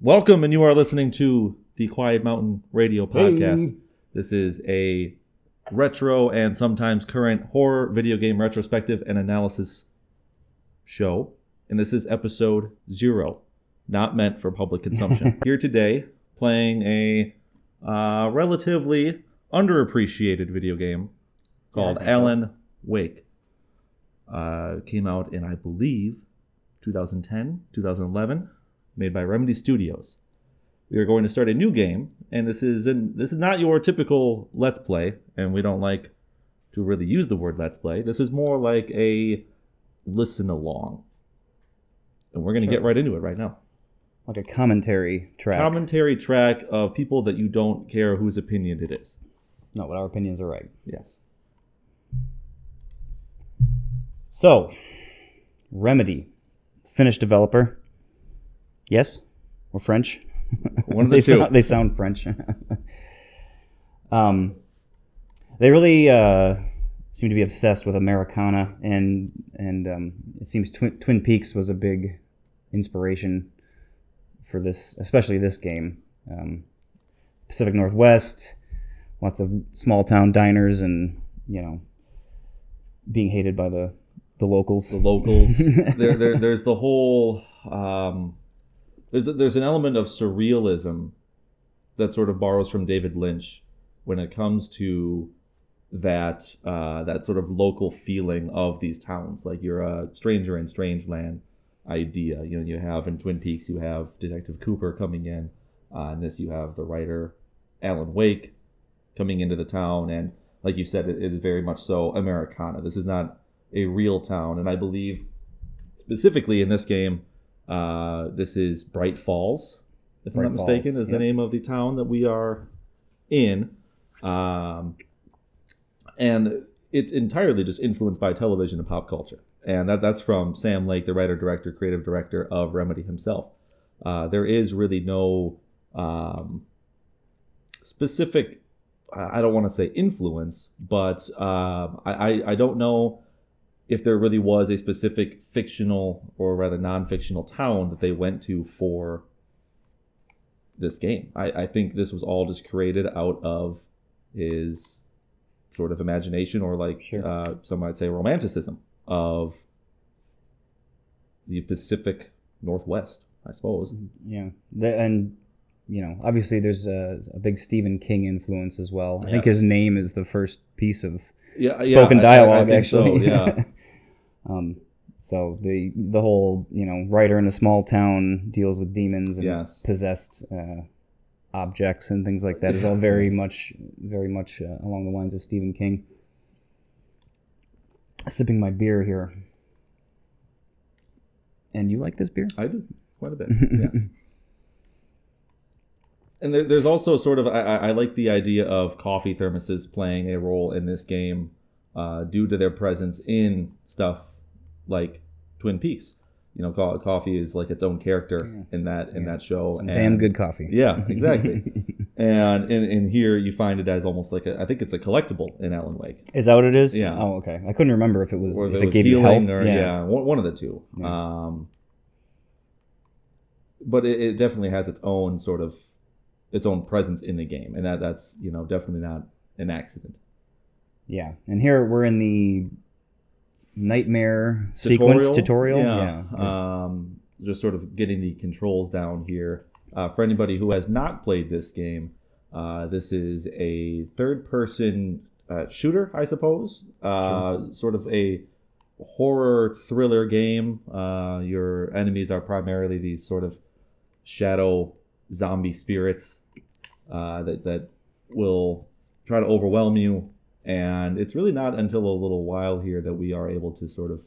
Welcome, and you are listening to the Quiet Mountain Radio Podcast. Hey. This is a retro and sometimes current horror video game retrospective and analysis show. And this is episode 0, not meant for public consumption. Here today, playing a relatively underappreciated video game called Alan Wake. Came out in, I believe, 2010, 2011. Made by Remedy Studios. We are going to start a new game, and this is not your typical Let's Play, and we don't like to really use the word Let's Play. This is more like a listen along, and we're going to get right into it right now. Like a commentary track. Commentary track of people that you don't care whose opinion it is. No, but our opinions are right. Yes. So, Remedy, Finnish developer. Yes? Or French? One of the two. They sound French. They really seem to be obsessed with Americana, and it seems Twin Peaks was a big inspiration for this, especially this game. Pacific Northwest, lots of small town diners, and being hated by the locals. The locals. There's the whole. There's an element of surrealism that sort of borrows from David Lynch when it comes to that sort of local feeling of these towns. Like you're a stranger in strange land idea. You have in Twin Peaks, you have Detective Cooper coming in. In this, you have the writer Alan Wake coming into the town. And like you said, it is very much so Americana. This is not a real town. And I believe specifically in this game, this is Bright Falls, if I'm not mistaken, is the name of the town that we are in. And it's entirely just influenced by television and pop culture. And that's from Sam Lake, the writer, director, creative director of Remedy himself. There is really no specific, I don't want to say influence, but I don't know if there really was a specific fictional or rather non-fictional town that they went to for this game. I think this was all just created out of his sort of imagination, or some might say romanticism of the Pacific Northwest, I suppose. Yeah. Obviously there's a big Stephen King influence as well. I think his name is the first piece of spoken dialogue, I actually. So, yeah. So the whole writer in a small town deals with demons and possessed objects and things like that is all very much along the lines of Stephen King. Sipping my beer here. And you like this beer? I do, quite a bit. Yes. And there's also sort of I like the idea of coffee thermoses playing a role in this game due to their presence in stuff like Twin Peaks. Coffee is like its own character in that show. Some damn good coffee. Yeah, exactly. And in here you find it as almost like I think it's a collectible in Alan Wake. Is that what it is? Yeah. Oh, okay. I couldn't remember if it was or if it gave you health or one of the two. Yeah. But it definitely has its own presence in the game, and that's definitely not an accident. Yeah, and here we're in the nightmare sequence tutorial. Yeah. Just sort of getting the controls down here. For anybody who has not played this game, this is a third-person shooter, I suppose. Sure. Sort of a horror thriller game. Your enemies are primarily these sort of shadow zombie spirits that will try to overwhelm you. And it's really not until a little while here that we are able to sort of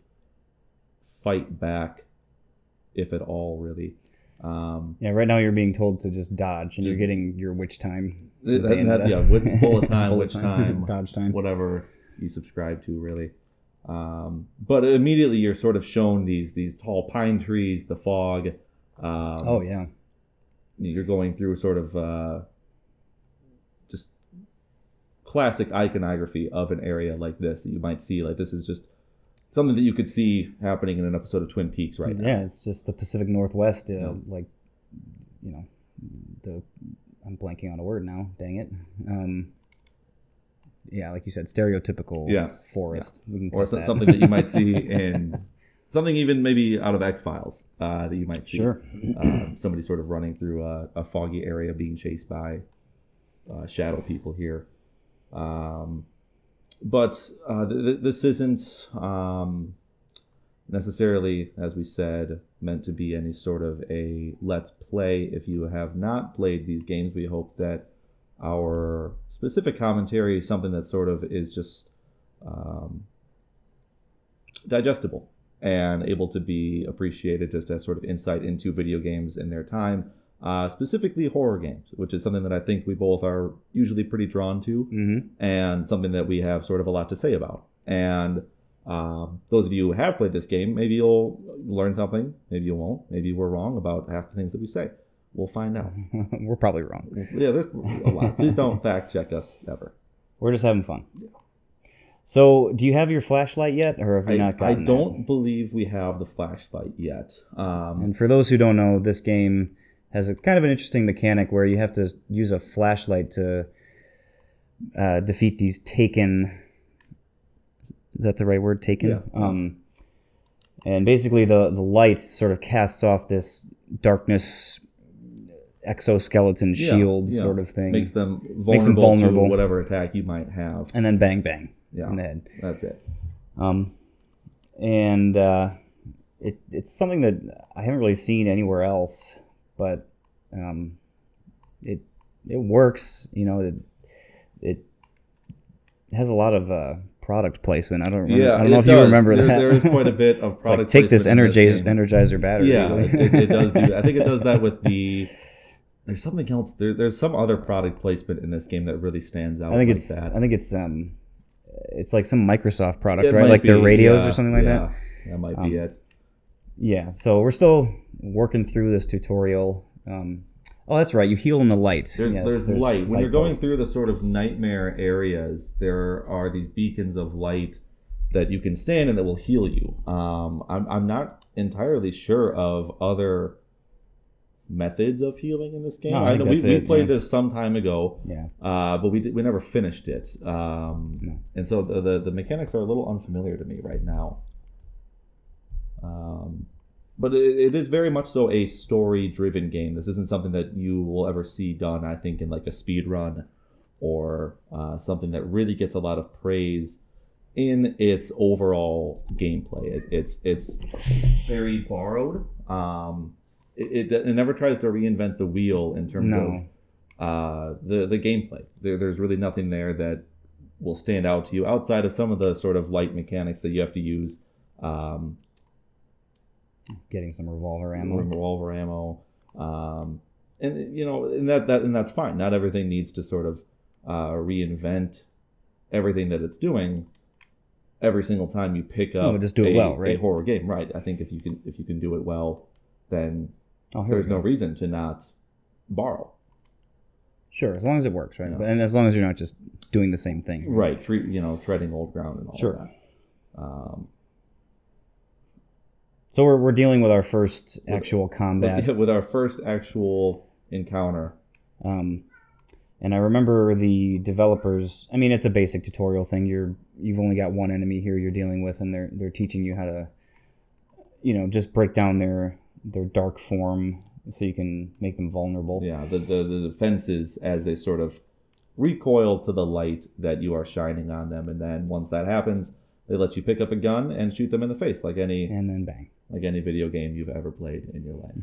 fight back, if at all, really. Right now you're being told to just dodge, and you're getting your witch time. Bullet time, witch time, dodge time, whatever you subscribe to, really. But immediately you're sort of shown these tall pine trees, the fog. You're going through sort of just classic iconography of an area like this that you might see. Like, this is just something that you could see happening in an episode of Twin Peaks right now. Yeah, it's just the Pacific Northwest, like I'm blanking on a word now. Dang it. Yeah, like you said, stereotypical forest. Yeah. We can or something that you might see in something even maybe out of X-Files that you might see. Sure. Somebody sort of running through a foggy area being chased by shadow people here. But this isn't necessarily, as we said, meant to be any sort of a let's play. If you have not played these games, we hope that our specific commentary is something that sort of is just digestible and able to be appreciated just as sort of insight into video games in their time, specifically horror games, which is something that I think we both are usually pretty drawn to, and something that we have sort of a lot to say about. And those of you who have played this game, maybe you'll learn something, maybe you won't, maybe we're wrong about half the things that we say. We'll find out. We're probably wrong. Yeah, there's a lot. Please don't fact check us ever. We're just having fun. Yeah. So, do you have your flashlight yet, or have you not gotten I don't believe we have the flashlight yet. And for those who don't know, this game has a kind of an interesting mechanic where you have to use a flashlight to defeat these taken. Is that the right word? Taken? Yeah. And basically, the light sort of casts off this darkness exoskeleton shield sort of thing. Makes them vulnerable to whatever attack you might have. And then bang, bang in the head. That's it. It's something that I haven't really seen anywhere else, but it works. It has a lot of product placement. I don't know if you remember that. There is quite a bit of product placement. Take this Energizer battery. Yeah, it does do that. I think it does that with the... There's something else. There's some other product placement in this game that really stands out. I think it's like some Microsoft product, right? Like their radios or something like that. That might be it. Yeah. So we're still working through this tutorial. Oh, that's right. You heal in the light. There's light. When you're going through the sort of nightmare areas, there are these beacons of light that you can stand in that will heal you. I'm not entirely sure of other methods of healing in this game. No, I know we played this some time ago, but we never finished it. No. And so the mechanics are a little unfamiliar to me right now. But it is very much so a story-driven game. This isn't something that you will ever see done, I think, in like a speed run or something that really gets a lot of praise in its overall gameplay. It's very borrowed. It never tries to reinvent the wheel in terms of the gameplay. There's really nothing there that will stand out to you outside of some of the sort of light mechanics that you have to use. Getting some revolver ammo. And that's fine. Not everything needs to sort of reinvent everything that it's doing every single time you pick up just do it well, right? A horror game, right? I think if you can do it well, then there's no reason to not borrow. Sure, as long as it works, right? And as long as you're not just doing the same thing, right? Treading old ground and all that. So we're dealing with our first actual combat. With our first actual encounter. And I remember the developers. I mean, it's a basic tutorial thing. You've only got one enemy here you're dealing with, and they're teaching you how to, just break down their dark form so you can make them vulnerable. Yeah, the defenses as they sort of recoil to the light that you are shining on them, and then once that happens, they let you pick up a gun and shoot them in the face and then bang. Like any video game you've ever played in your life.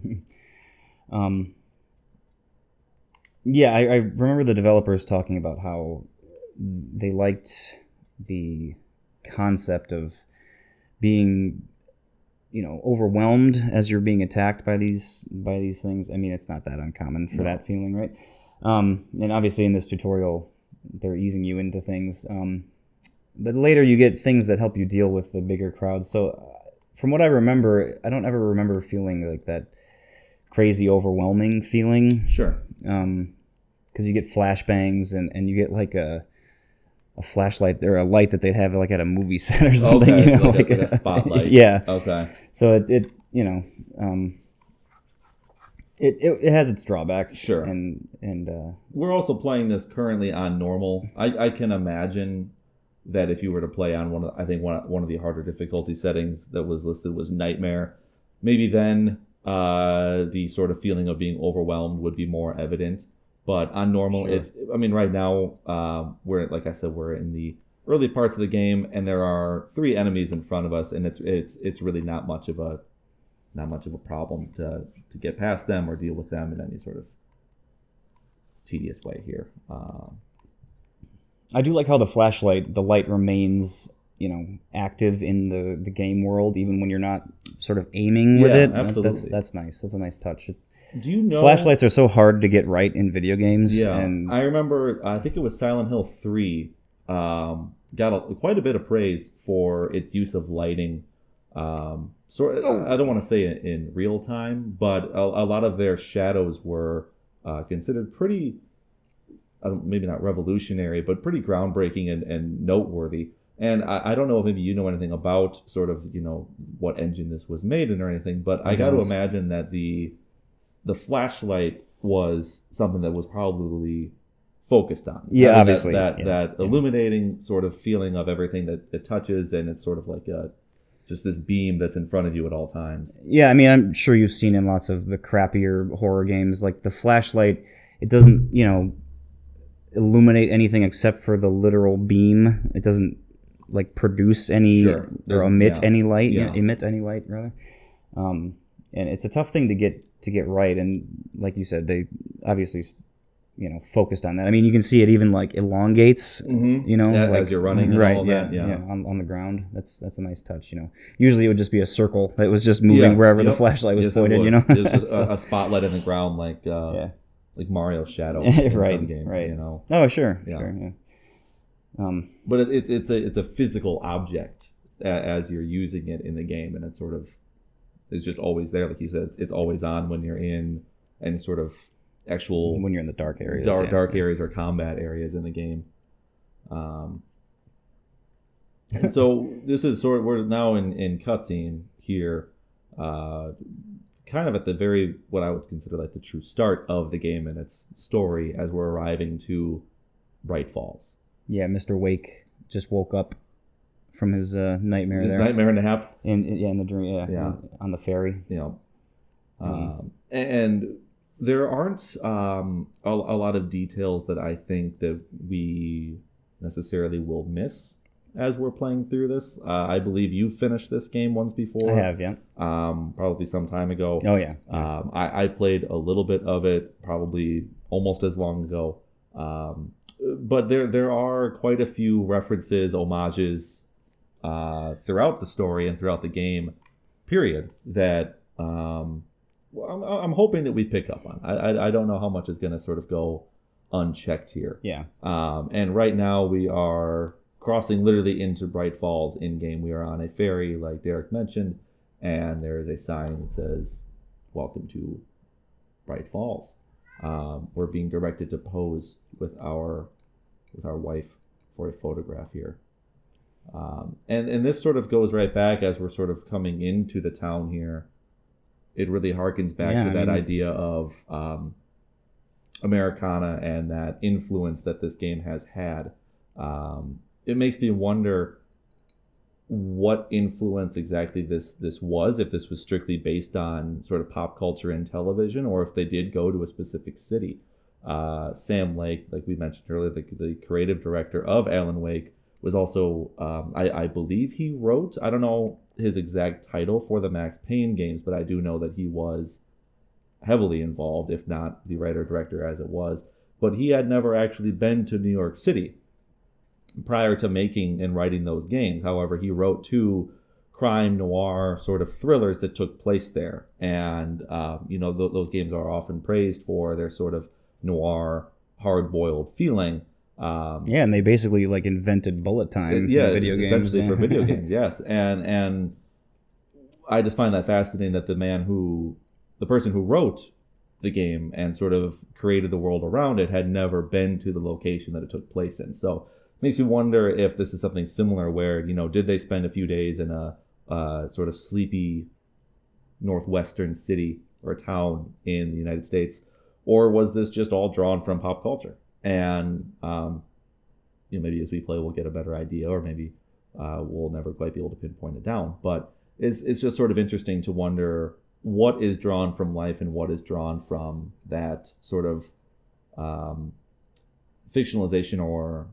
I remember the developers talking about how they liked the concept of being, overwhelmed as you're being attacked by these things. I mean, it's not that uncommon for that feeling, right? And obviously in this tutorial, they're easing you into things. But later you get things that help you deal with the bigger crowds. So from what I remember, I don't ever remember feeling like that crazy overwhelming feeling. Sure. Because you get flashbangs and you get like a flashlight or a light that they'd have like at a movie set or something. Okay, like a spotlight. Yeah. Okay. So It has its drawbacks. Sure. And we're also playing this currently on normal. I can imagine that if you were to play on one of the harder difficulty settings that was listed was Nightmare, maybe then the sort of feeling of being overwhelmed would be more evident. But on normal, Sure. right now, like I said, we're in the early parts of the game, and there are 3 enemies in front of us, and it's really not much of a problem to get past them or deal with them in any sort of tedious way here. I do like how the light remains, active in the game world, even when you're not sort of aiming with it. Absolutely. That's nice. That's a nice touch. Do you know Flashlights are so hard to get right in video games? Yeah, and I remember. I think it was Silent Hill 3. Got quite a bit of praise for its use of lighting. I don't want to say in real time, but a lot of their shadows were considered pretty, maybe not revolutionary, but pretty groundbreaking and noteworthy. And I don't know if maybe you know anything about sort of what engine this was made in or anything, but I got to imagine that the flashlight was something that was probably focused on. Yeah, obviously. That illuminating sort of feeling of everything that it touches, and it's sort of like just this beam that's in front of you at all times. Yeah, I mean, I'm sure you've seen in lots of the crappier horror games, like the flashlight, it doesn't, illuminate anything except for the literal beam. It doesn't produce any or emit any light. Yeah. Emit any light, rather. And it's a tough thing to get right. And like you said, they obviously focused on that. I mean, you can see it even elongates. As you're running, and right? all Yeah, that. Yeah. On the ground. That's a nice touch. Usually it would just be a circle that was just moving wherever the flashlight was pointed. It's just a spotlight in the ground, like Mario's shadow in some game. Right. Oh, sure. Yeah. Sure. Yeah. But it's a physical object as you're using it in the game, and it sort of is just always there. Like you said, it's always on when you're in any sort of actual when you're in the dark areas, dark areas or combat areas in the game. And so this is we're now in cutscene here, kind of at the very what I would consider like the true start of the game and its story as we're arriving to Bright Falls. Yeah, Mr. Wake just woke up from his nightmare His there. nightmare and a half. In the dream, Yeah. on the ferry. And there aren't a lot of details that I think that we necessarily will miss as we're playing through this. I believe you finished this game once before. I have, yeah. Probably some time ago. Oh, yeah. I played a little bit of it probably almost as long ago. But there are quite a few references, homages throughout the story and throughout the game, period, that I'm hoping that we pick up on. I don't know how much is going to sort of go unchecked here. Yeah. And right now we are crossing literally into Bright Falls in game. We are on a ferry, like Derek mentioned, and there is a sign that says, "Welcome to Bright Falls." We're being directed to pose with our wife for a photograph here. And this sort of goes right back as we're sort of coming into the town here. It really harkens back to that idea of Americana and that influence that this game has had. It makes me wonder what influence exactly this was, if this was strictly based on sort of pop culture and television, or if they did go to a specific city. Sam Lake, like we mentioned earlier, the creative director of Alan Wake, was also, I believe he wrote, I don't know his exact title for the Max Payne games, but I do know that he was heavily involved, if not the writer-director as it was. But he had never actually been to New York City prior to making and writing those games. However, he wrote 2 crime noir sort of thrillers that took place there. And, those games are often praised for their sort of noir, hard-boiled feeling. And they basically invented bullet time in video games. Essentially for video games, yes. And I just find that fascinating that the person who wrote the game and sort of created the world around it had never been to the location that it took place in. So it makes me wonder if this is something similar where, did they spend a few days in a sort of sleepy northwestern city or a town in the United States, or was this just all drawn from pop culture? And maybe as we play, we'll get a better idea, or maybe we'll never quite be able to pinpoint it down. But it's just sort of interesting to wonder what is drawn from life and what is drawn from that sort of fictionalization or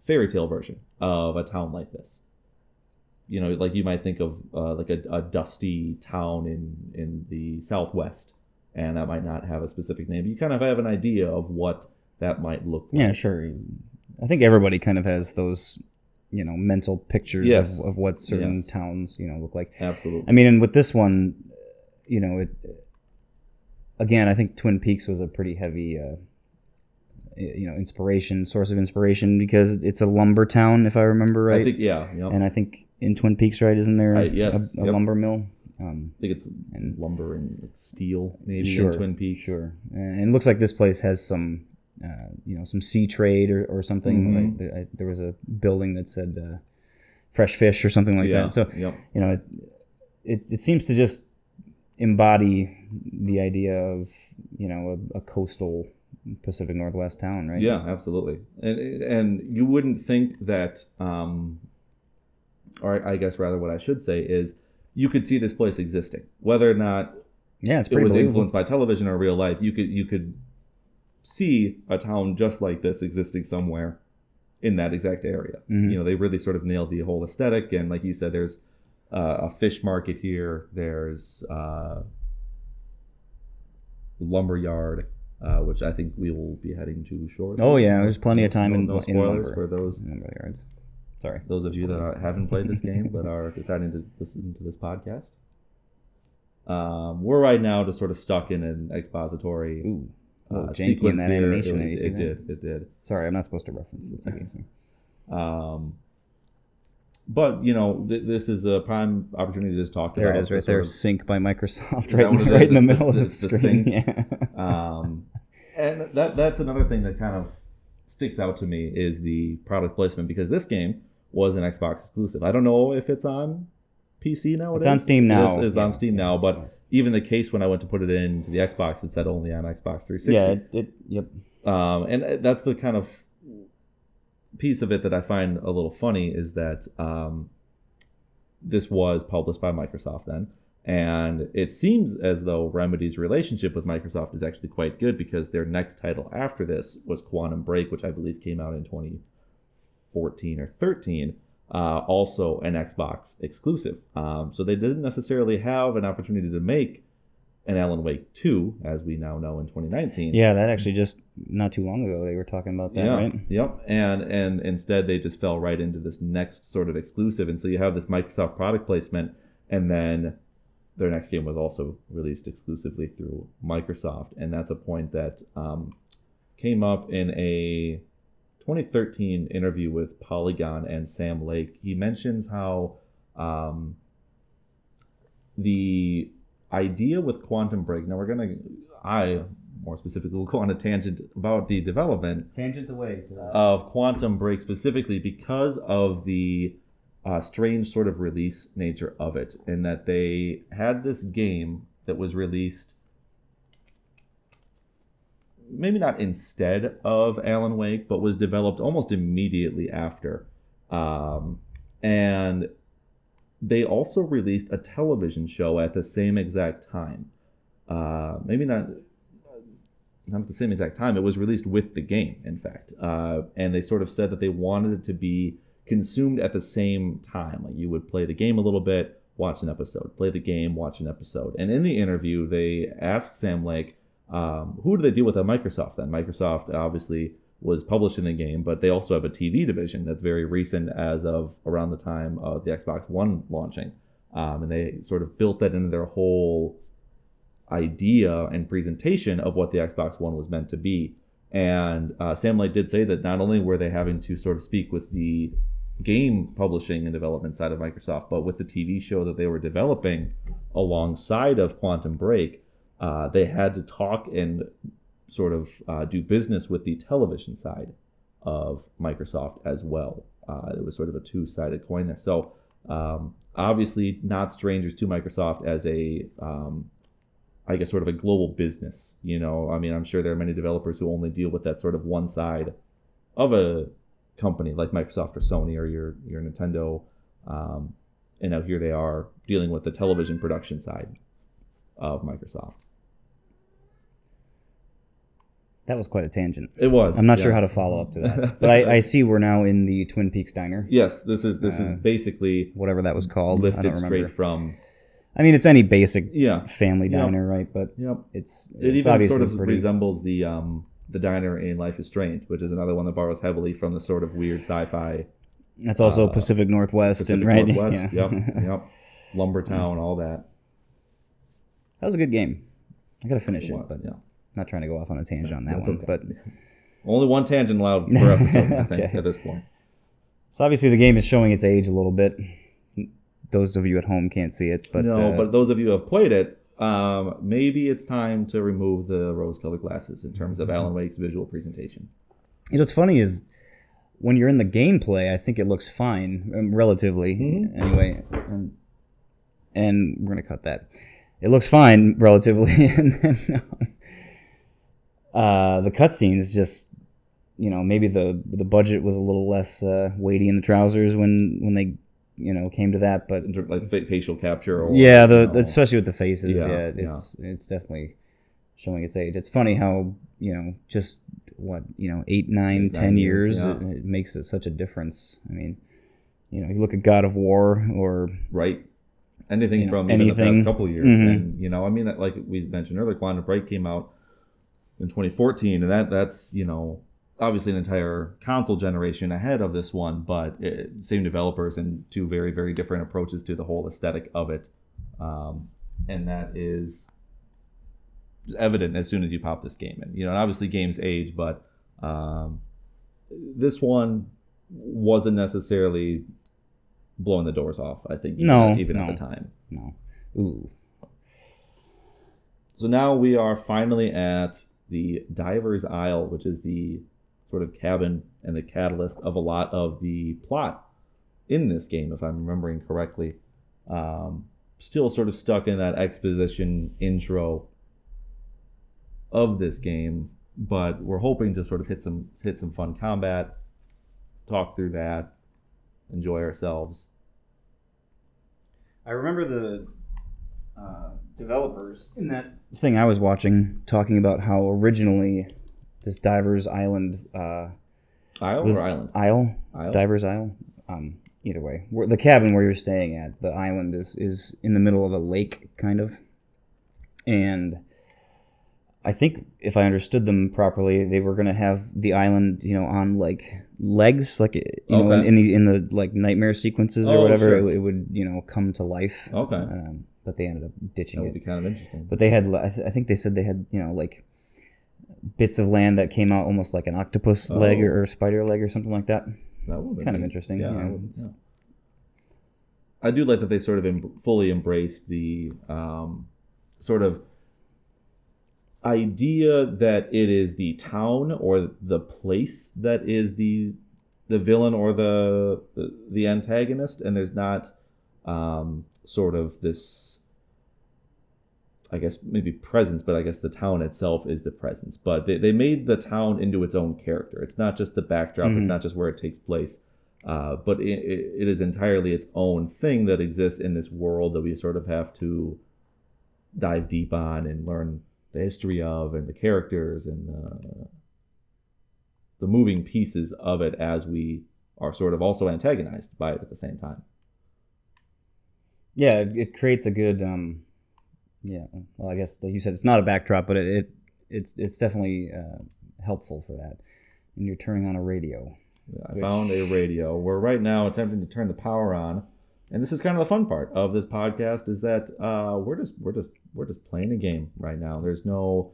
fairy tale version of a town like this. Like you might think of like a dusty town in the Southwest, and that might not have a specific name. You kind of have an idea of what that might look like. Yeah, sure. I think everybody kind of has those, mental pictures Yes. of what certain Yes. towns, look like. Absolutely. I mean, and with this one, again, I think Twin Peaks was a pretty heavy, source of inspiration, because it's a lumber town, if I remember right. I think, yeah. Yep. And I think in Twin Peaks, right, isn't there yes. a Yep. lumber mill? I think it's lumber and steel, maybe, Sure, in Twin Peaks. Sure. And it looks like this place has some, some sea trade or something. Mm-hmm. Like there was a building that said fresh fish or something like that. So, yep. It seems to just embody the idea of, a coastal Pacific Northwest town, right? Yeah, absolutely. And you wouldn't think that, or I guess rather what I should say is, you could see this place existing, whether or not it's it pretty was believable. influenced by television or real life. You could see a town just like this existing somewhere in that exact area. Mm-hmm. They really sort of nailed the whole aesthetic, and like you said, there's a fish market here. There's lumber yard, which I think we will be heading to shortly. Oh yeah, there's plenty of time no in spoilers lumber. for those Lumber yards. Sorry. Those of you that haven't played this game but are deciding to listen to this podcast. We're right now just sort of stuck in an expository janky in sequence that here. animation. It did. Sorry, I'm not supposed to reference this. But this is a prime opportunity to just talk There about. it is, right there. Sync by Microsoft, Is that what it right is? in the It's middle of the the screen. sync. Yeah. And that's another thing that kind of sticks out to me is the product placement, because this game was an Xbox exclusive. I don't know if it's on PC nowadays. It's on Steam now. It's on Steam now, but even the case when I went to put it into the Xbox, it said only on Xbox 360. Yeah, yep. And that's the kind of piece of it that I find a little funny, is that this was published by Microsoft then. And it seems as though Remedy's relationship with Microsoft is actually quite good, because their next title after this was Quantum Break, which I believe came out in 2014 or 13, also an Xbox exclusive. So they didn't necessarily have an opportunity to make an Alan Wake 2, as we now know, in 2019. Yeah, that actually just not too long ago they were talking about that, right? Yep. And instead they just fell right into this next sort of exclusive. And so you have this Microsoft product placement, and then their next game was also released exclusively through Microsoft. And that's a point that came up in a 2013 interview with Polygon and Sam Lake. He mentions how the idea with Quantum Break, now I more specifically will go on a tangent about the development Tangent away. of Quantum Break, specifically because of the strange sort of release nature of it, in that they had this game that was released maybe not instead of Alan Wake, but was developed almost immediately after. And they also released a television show at the same exact time. Maybe not at the same exact time. It was released with the game, in fact. And they sort of said that they wanted it to be consumed at the same time. Like, you would play the game a little bit, watch an episode, play the game, watch an episode. And in the interview, they asked Sam Lake, who do they deal with at Microsoft then? Microsoft obviously was publishing the game, but they also have a TV division that's very recent, as of around the time of the Xbox One launching. And they sort of built that into their whole idea and presentation of what the Xbox One was meant to be. And Sam Lake did say that not only were they having to sort of speak with the game publishing and development side of Microsoft, but with the TV show that they were developing alongside of Quantum Break, they had to talk and sort of do business with the television side of Microsoft as well. It was sort of a two-sided coin there. So obviously not strangers to Microsoft as a I guess, sort of a global business. You know, I mean, I'm sure there are many developers who only deal with that sort of one side of a company like Microsoft or Sony or your Nintendo. And now here they are dealing with the television production side of Microsoft. That was quite a tangent. It was. I'm not sure how to follow up to that. But I see we're now in the Twin Peaks Diner. Yes, this is basically whatever that was called. Lifted I don't remember. straight from. I mean, it's any basic Yeah. family diner, right? But it it's even obviously sort of pretty... resembles the diner in Life is Strange, which is another one that borrows heavily from the sort of weird sci-fi. That's also Pacific Northwest, right? Northwest, yep. Lumbertown, all that. That was a good game. I got to finish it, but yeah. Not trying to go off on a tangent on that one. Okay. But only one tangent allowed per episode, I think, at this point. So obviously the game is showing its age a little bit. Those of you at home can't see it, but but those of you who have played it, maybe it's time to remove the rose-colored glasses in terms of Alan Wake's visual presentation. You know, what's funny is when you're in the gameplay, I think it looks fine, relatively, anyway. And we're gonna cut that. It looks fine, relatively, and then the cutscenes just, maybe the budget was a little less weighty in the trousers when they came to that, but like facial capture, or especially with the faces, it's definitely showing its age. It's funny how just 8, 9, 10 years it makes it such a difference. I mean, you look at God of War or anything from even the past couple of years, and I mean, like we mentioned earlier, Quantum Break came out in 2014, and that's obviously an entire console generation ahead of this one, but same developers and two very, very different approaches to the whole aesthetic of it. And that is evident as soon as you pop this game in. And obviously games age, but this one wasn't necessarily blowing the doors off, I think, even at the time. No. Ooh. So now we are finally at the Diver's Isle, which is the sort of cabin and the catalyst of a lot of the plot in this game, if I'm remembering correctly. Still sort of stuck in that exposition intro of this game, but we're hoping to sort of hit some fun combat, talk through that, enjoy ourselves. I remember the developers in that thing I was watching talking about how originally this Diver's Island Isle or island? Isle. Diver's Isle. Either way, the cabin where you're staying at, the island is in the middle of a lake, kind of. And I think if I understood them properly, they were going to have the island, on like legs, like in the like nightmare sequences or whatever. Sure. It would come to life. Okay. But they ended up ditching it. That would be kind of interesting. But they had, I think they said they had like bits of land that came out almost like an octopus leg or spider leg or something like that. That would be kind of interesting. Yeah, I do like that they sort of fully embraced the sort of idea that it is the town or the place that is the villain or the antagonist, and there's not sort of this, I guess, maybe presence, but I guess the town itself is the presence. But they made the town into its own character. It's not just the backdrop. It's not just where it takes place. But it is entirely its own thing that exists in this world that we sort of have to dive deep on and learn the history of and the characters and the moving pieces of it as we are sort of also antagonized by it at the same time. Yeah, it creates a good... well, I guess like you said, it's not a backdrop, but it's definitely helpful for that. And you're turning on a radio. Yeah, I found a radio. We're right now attempting to turn the power on, and this is kind of the fun part of this podcast is that we're just playing a game right now. There's no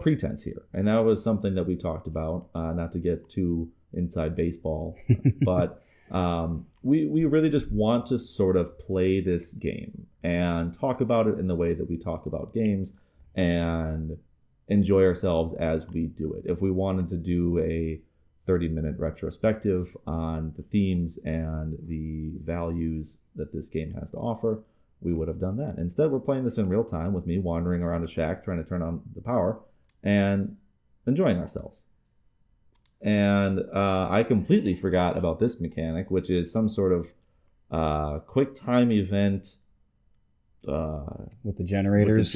pretense here, and that was something that we talked about. Not to get too inside baseball, but. We really just want to sort of play this game and talk about it in the way that we talk about games and enjoy ourselves as we do it. If we wanted to do a 30-minute retrospective on the themes and the values that this game has to offer, we would have done that. Instead, we're playing this in real time with me wandering around a shack trying to turn on the power and enjoying ourselves. And I completely forgot about this mechanic, which is some sort of quick time event with the generators.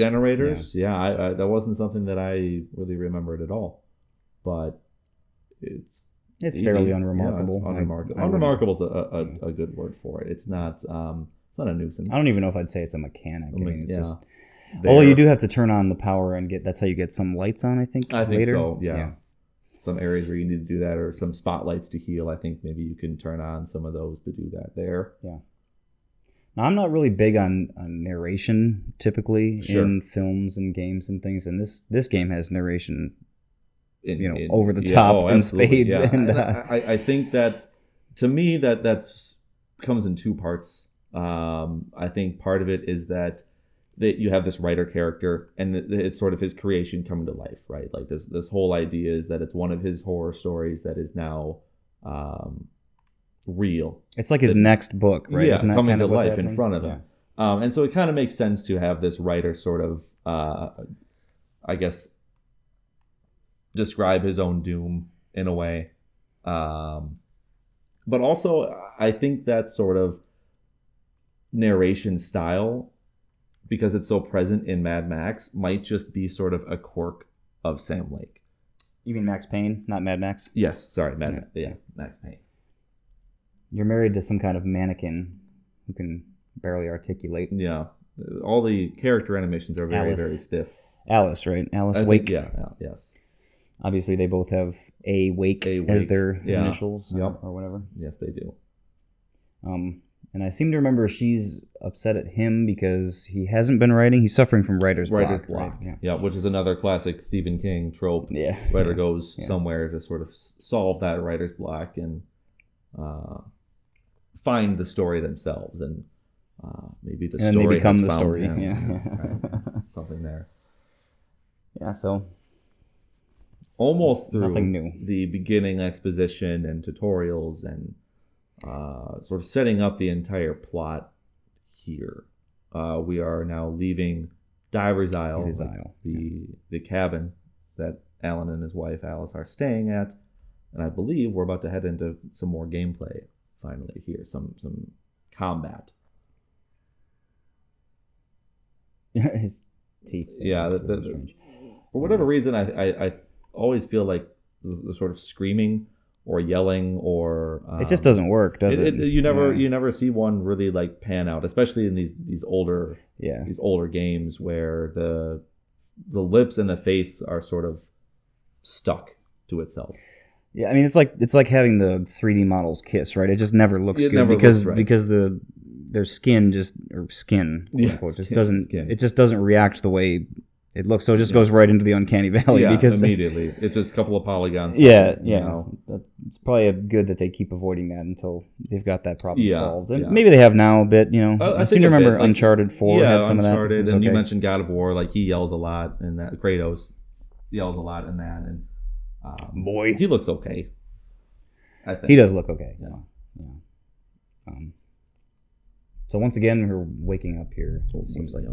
Yeah, I that wasn't something that I really remembered at all. But it's fairly unremarkable. Yeah, it's unremarkable. Unremarkable is a good word for it. It's not a nuisance. I don't even know if I'd say it's a mechanic. I mean, it's just. There. Although you do have to turn on the power and that's how you get some lights on. I think later. So. Yeah. Some areas where you need to do that, or some spotlights to heal. I think maybe you can turn on some of those to do that there. Yeah. Now, I'm not really big on narration typically in films and games and things, and this game has narration, over the top in spades. Yeah. And I think that, to me, that's comes in two parts. I think part of it is that you have this writer character, and it's sort of his creation coming to life, right? Like this whole idea is that it's one of his horror stories that is now real. It's like his next book, right? Yeah, Isn't that coming kind to of what's life happening? in front of him. Yeah. And so it kind of makes sense to have this writer sort of, I guess, describe his own doom in a way. But also, I think that sort of narration style, because it's so present in Mad Max, might just be sort of a quirk of Sam Lake. You mean Max Payne, not Mad Max? Yes, sorry, Max Payne. You're married to some kind of mannequin who can barely articulate. Yeah, all the character animations are very, very stiff. Alice, right? Alice Wake. Yes. Obviously, they both have Wake as their initials or whatever. Yes, they do. And I seem to remember she's upset at him because he hasn't been writing. He's suffering from writer's block. Right? Yeah, which is another classic Stephen King trope. Yeah. Writer goes somewhere to sort of solve that writer's block and find the story themselves, and maybe the and story they become has the found story. him. Yeah. Something there. Yeah, so almost through nothing new. The beginning exposition and tutorials and sort of setting up the entire plot here. We are now leaving Diver's Isle, the cabin that Alan and his wife Alice are staying at, and I believe we're about to head into some more gameplay finally here, some combat. His teeth. Yeah, for whatever reason, I always feel like the sort of screaming or yelling or it just doesn't work, does it? You never see one really like pan out, especially in these older games where the lips and the face are sort of stuck to itself. Yeah, I mean it's like having the 3D models kiss, right? It just never looks good because their skin just doesn't react the way it looks, so it just goes right into the uncanny valley. Because immediately it's just a couple of polygons. It's probably good that they keep avoiding that until they've got that problem solved. And maybe they have now a bit. I seem to remember Uncharted 4 had some of that. Uncharted, and you mentioned God of War, like he yells a lot, and that Kratos yells a lot in that, and boy, he looks okay. I think he does look okay. Yeah. So once again, we're waking up here. It seems like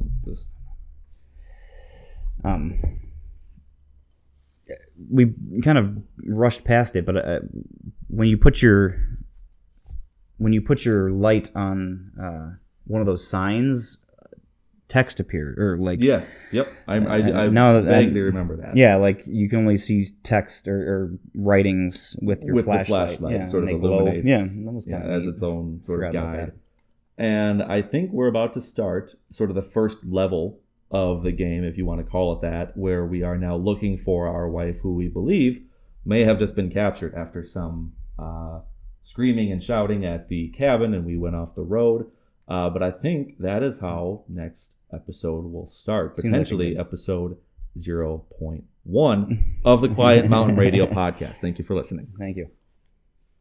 we kind of rushed past it, but when you put your light on one of those signs, text appeared, or like I vaguely remember that. Yeah, like you can only see text or writings with your flashlight. Sort of illuminates. Yeah, that was kind of as its own sort of guide. And I think we're about to start sort of the first level of the game, if you want to call it that, where we are now looking for our wife, who we believe may have just been captured after some screaming and shouting at the cabin, and we went off the road. But I think that is how next episode will start, potentially episode 0.1 of the Quiet Mountain Radio podcast. Thank you for listening. Thank you.